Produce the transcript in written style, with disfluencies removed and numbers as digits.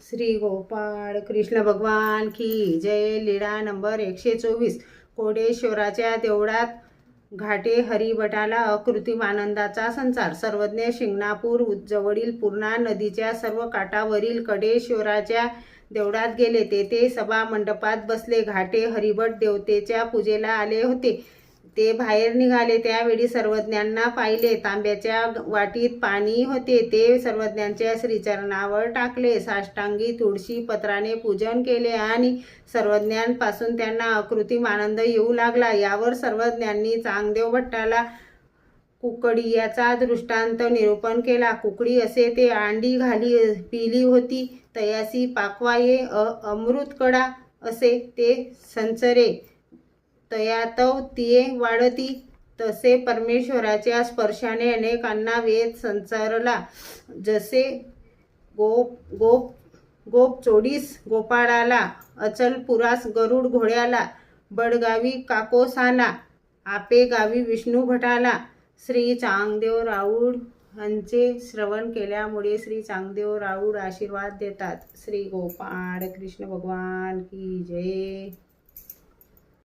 श्री गोपाळ कृष्ण भगवान की जय। लीळा नंबर 124। कोडेश्वराच्या देवळात घाटे हरिभटाला अकृत्रिम आनंदाचा संचार। सर्वज्ञ शिंगणापूर जवळील पूर्णा नदीच्या सर्व काठावरील कडेश्वराच्या देवळात गेले। तेथे सभा मंडपात बसले। घाटे हरिभट देवतेच्या पूजेला आले होते। ते बाहेर निघाले त्यावेळी सर्वज्ञांना पाहिले। तांब्याच्या वाटीत पाणी होते। ते सर्वज्ञांच्या श्रीचरणावर टाकले। साष्टांगी तुळशी पत्राने पूजन केले आणि सर्वज्ञांपासून त्यांना अकृत्रिम आनंद येऊ लागला। यावर सर्वज्ञांनी चांगदेव भट्टाला कुकडीयाचा दृष्टांत निरूपण केला। कुकडी असे ते अंडी घाली पिली होती तयासी पाकवाये अमृतकडा असे ते संचरे तयातव तिये वाढती। तसे परमेश्वराच्या स्पर्शाने अनेकांना वेद संचरला। जसे गोप चोडीस गोपाळाला, अचलपुरास गरुड घोड्याला, बडगावी काकोसाला, आपे गावी विष्णू भटाला। श्री चांगदेव राऊळ यांचे श्रवण केल्यामुळे श्री चांगदेव राऊळ आशीर्वाद देतात। श्री गोपाळ कृष्ण भगवान की जय।